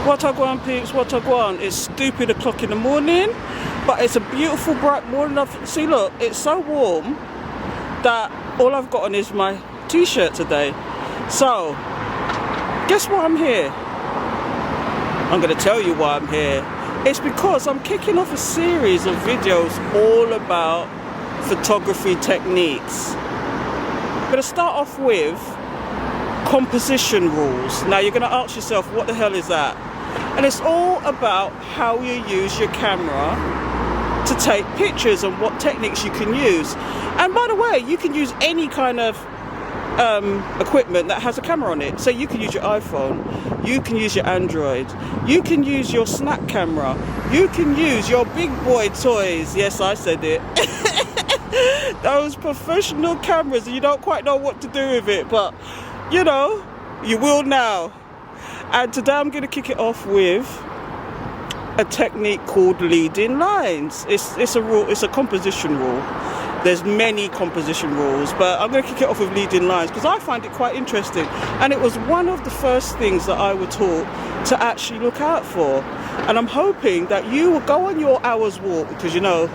What a gwan, peeps, what a gwan. It's stupid o'clock in the morning, but it's a beautiful bright morning. See, look, it's so warm that all I've got on is my t-shirt today. So, guess why I'm here? I'm going to tell you why I'm here. It's because I'm kicking off a series of videos all about photography techniques. I'm going to start off with composition rules. Now you're going to ask yourself, what the hell is that? And it's all about how you use your camera to take pictures and what techniques you can use. And by the way, you can use any kind of equipment that has a camera on it. So you can use your iPhone, you can use your Android, you can use your snap camera, you can use your big boy toys. Yes, I said it. Those professional cameras, and you don't quite know what to do with it, but you know, you will now. And today I'm going to kick it off with a technique called leading lines. It's a rule, it's a composition rule. There's many composition rules, but I'm going to kick it off with leading lines because I find it quite interesting. And it was one of the first things that I was taught to actually look out for. And I'm hoping that you will go on your hour's walk, because you know,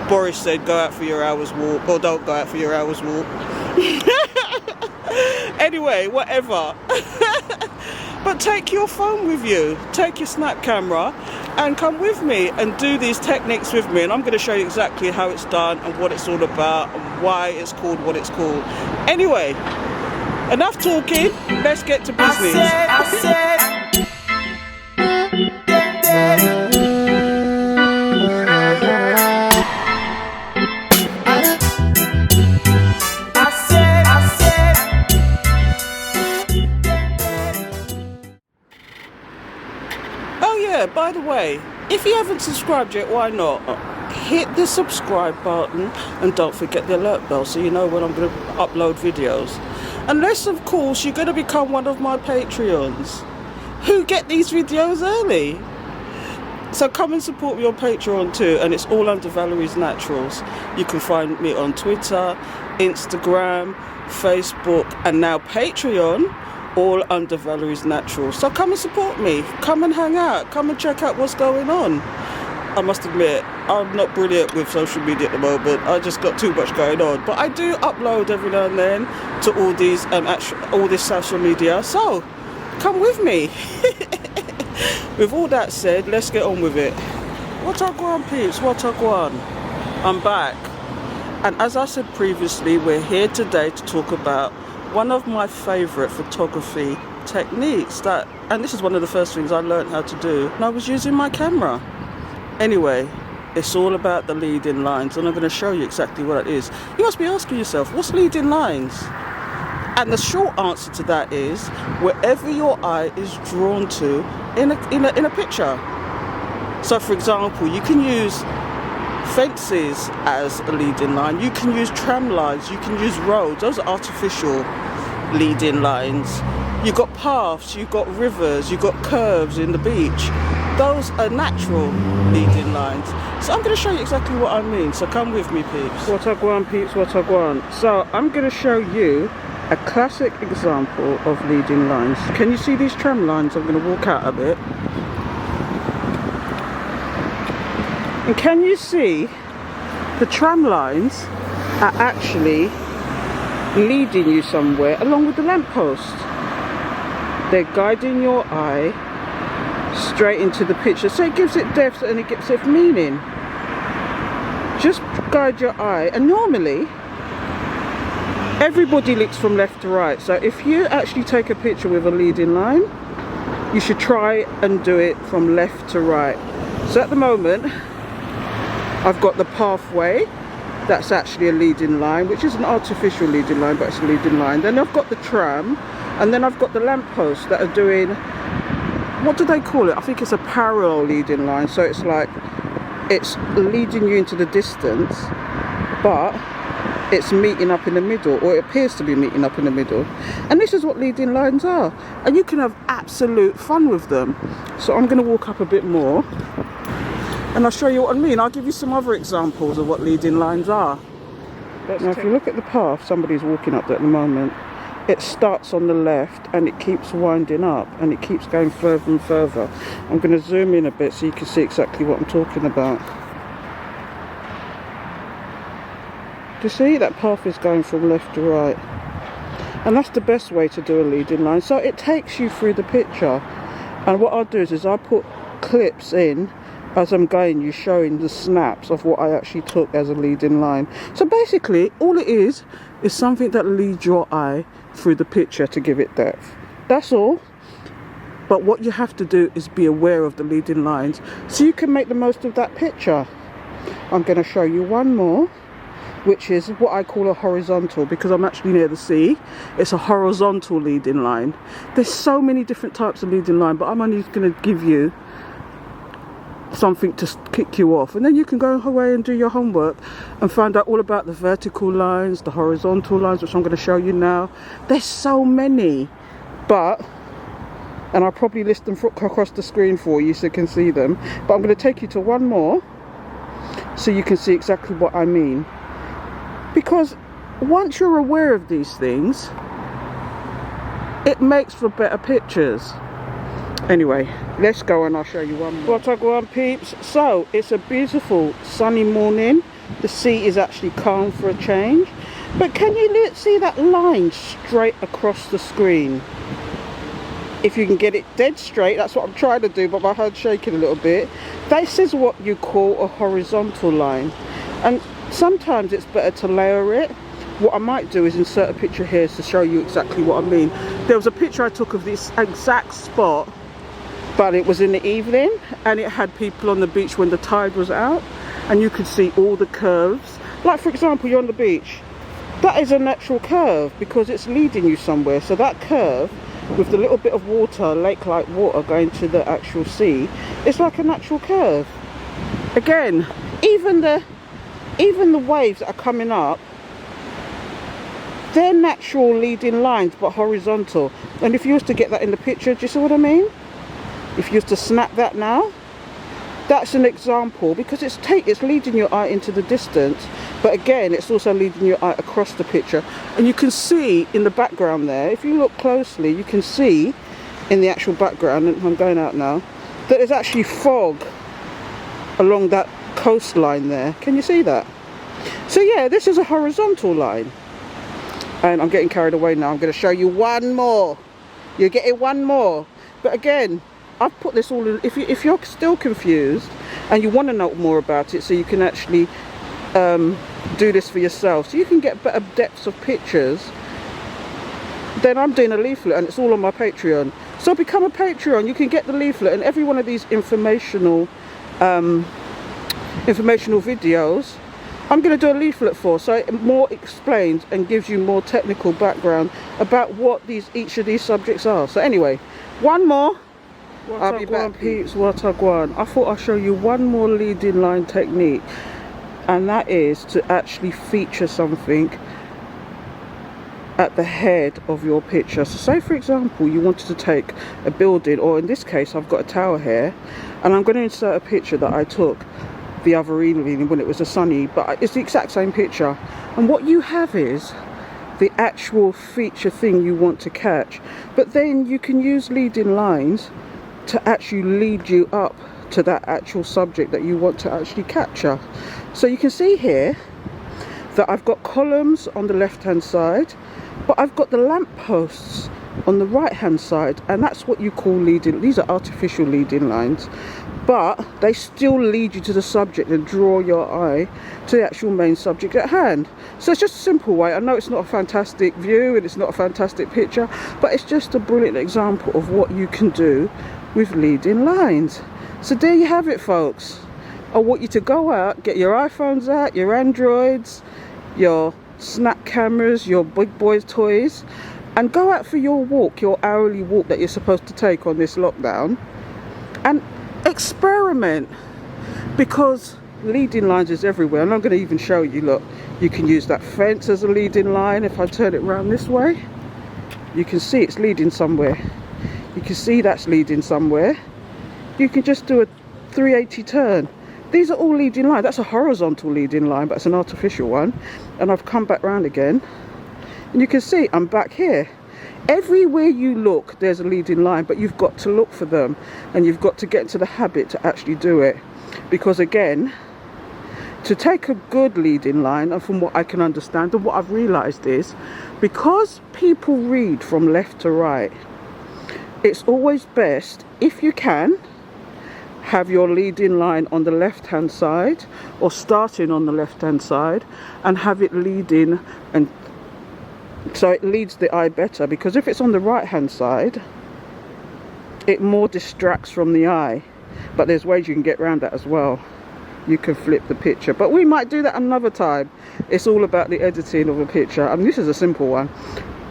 Boris said go out for your hour's walk, or don't go out for your hour's walk. Anyway, whatever. But take your phone with you, take your snap camera and come with me and do these techniques with me, and I'm going to show you exactly how it's done and what it's all about and why it's called what it's called. Anyway, enough talking, let's get to business. I said. By the way, if you haven't subscribed yet, why not? Hit the subscribe button and don't forget the alert bell so you know when I'm going to upload videos. Unless, of course, you're going to become one of my Patreons who get these videos early. So come and support me on Patreon too, and it's all under Valeriesnaturals. You can find me on Twitter, Instagram, Facebook, and now Patreon, all under Valeriesnatural. So come and support me, come and hang out, come and check out what's going on. I must admit, I'm not brilliant with social media at the moment. I just got too much going on, but I do upload every now and then to all these all this social media, so come with me. With all that said, let's get on with it. What a gwan, peeps, what a gwan. I'm back, and as I said previously, we're here today to talk about one of my favourite photography techniques, and this is one of the first things I learned how to do when I was using my camera. Anyway, it's all about the leading lines, and I'm going to show you exactly what it is. You must be asking yourself, what's leading lines? And the short answer to that is wherever your eye is drawn to in a picture. So for example, you can use fences as a leading line, you can use tram lines, you can use roads. Those are artificial leading lines. You've got paths, you've got rivers, you've got curves in the beach. Those are natural leading lines. So I'm going to show you exactly what I mean, so come with me, peeps. What a gwan, peeps, what a gwan. So I'm going to show you a classic example of leading lines. Can you see these tram lines? I'm going to walk out a bit. And can you see the tram lines are actually leading you somewhere along with the lamppost? They're guiding your eye straight into the picture, so it gives it depth and it gives it meaning. Just guide your eye, and normally everybody looks from left to right, so if you actually take a picture with a leading line, you should try and do it from left to right. So at the moment I've got the pathway, that's actually a leading line, which is an artificial leading line, but it's a leading line. Then I've got the tram, and then I've got the lampposts that are doing, what do they call it? I think it's a parallel leading line, so it's like, it's leading you into the distance, but it's meeting up in the middle, or it appears to be meeting up in the middle. And this is what leading lines are, and you can have absolute fun with them. So I'm going to walk up a bit more and I'll show you what I mean. I'll give you some other examples of what leading lines are. Now if you look at the path somebody's walking up at the moment, it starts on the left and it keeps winding up and it keeps going further and further. I'm going to zoom in a bit so you can see exactly what I'm talking about. Do you see that path is going from left to right? And that's the best way to do a leading line. So it takes you through the picture. And what I'll do is I'll put clips in as I'm going, you showing the snaps of what I actually took as a leading line. So basically all it is something that leads your eye through the picture to give it depth. That's all. But what you have to do is be aware of the leading lines so you can make the most of that picture. I'm going to show you one more, which is what I call a horizontal, because I'm actually near the sea. It's a horizontal leading line. There's so many different types of leading line, but I'm only going to give you something to kick you off, and then you can go away and do your homework and find out all about the vertical lines, the horizontal lines, which I'm going to show you now. There's so many, and I'll probably list them across the screen for you so you can see them, but I'm going to take you to one more so you can see exactly what I mean. Because once you're aware of these things, it makes for better pictures. Anyway, let's go and I'll show you one more. What I go on, peeps. So it's a beautiful sunny morning. The sea is actually calm for a change. But can you see that line straight across the screen? If you can get it dead straight, that's what I'm trying to do, but my hand's shaking a little bit. This is what you call a horizontal line. And sometimes it's better to layer it. What I might do is insert a picture here to show you exactly what I mean. There was a picture I took of this exact spot, but it was in the evening and it had people on the beach when the tide was out, and you could see all the curves. Like for example, you're on the beach. That is a natural curve because it's leading you somewhere. So that curve with the little bit of water, lake-like water going to the actual sea, it's like a natural curve. Again, even the waves that are coming up, they're natural leading lines but horizontal. And if you was to get that in the picture, do you see what I mean? If you was to snap that now, that's an example, because it's leading your eye into the distance, but again it's also leading your eye across the picture. And you can see in the background there, if you look closely, you can see in the actual background, and I'm going out now, that there's actually fog along that coastline there. Can you see that? So yeah, this is a horizontal line. And I'm getting carried away now. I'm going to show you one more. You're getting one more. But again, I've put this all in. If you're still confused and you want to know more about it, so you can actually do this for yourself, so you can get better depths of pictures, then I'm doing a leaflet and it's all on my Patreon. So become a Patreon. You can get the leaflet and every one of these informational videos I'm going to do a leaflet for, so it more explains and gives you more technical background about what each of these subjects are. So anyway, one more. I'll be back, peeps. What I want. I thought I'd show you one more leading line technique, and that is to actually feature something at the head of your picture. So say for example you wanted to take a building, or in this case I've got a tower here, and I'm going to insert a picture that I took the other evening when it was a sunny, but it's the exact same picture, and what you have is the actual feature thing you want to catch, but then you can use leading lines to actually lead you up to that actual subject that you want to actually capture. So you can see here that I've got columns on the left hand side, but I've got the lampposts on the right hand side, and that's what you call leading. These are artificial leading lines, but they still lead you to the subject and draw your eye to the actual main subject at hand. So it's just a simple way. I know it's not a fantastic view and it's not a fantastic picture, but it's just a brilliant example of what you can do with leading lines. So there you have it, folks. I want you to go out, get your iPhones out, your Androids, your snap cameras, your big boys toys, and go out for your walk, your hourly walk that you're supposed to take on this lockdown, and experiment, because leading lines is everywhere. And I'm going to even show you, look, you can use that fence as a leading line. If I turn it around this way, you can see it's leading somewhere. You can see that's leading somewhere. You can just do a 380 turn. These are all leading lines. That's a horizontal leading line, but it's an artificial one. And I've come back round again. And you can see I'm back here. Everywhere you look, there's a leading line, but you've got to look for them, and you've got to get into the habit to actually do it. Because again, to take a good leading line, and from what I can understand and what I've realized is, because people read from left to right, it's always best, if you can, have your leading line on the left hand side, or starting on the left hand side, and have it leading, and so it leads the eye better. Because if it's on the right hand side, it more distracts from the eye. But there's ways you can get around that as well. You can flip the picture, but we might do that another time. It's all about the editing of a picture. I mean, this is a simple one.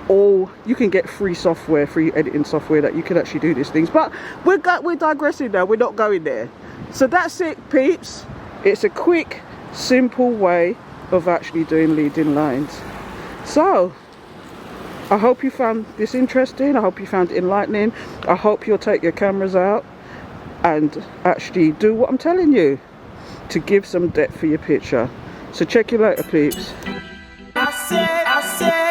Or you can get free software, free editing software that you can actually do these things. But we're digressing now. We're not going there. So that's it, peeps. It's a quick, simple way of actually doing leading lines. So I hope you found this interesting. I hope you found it enlightening. I hope you'll take your cameras out and actually do what I'm telling you, to give some depth for your picture. So check you later, peeps. I said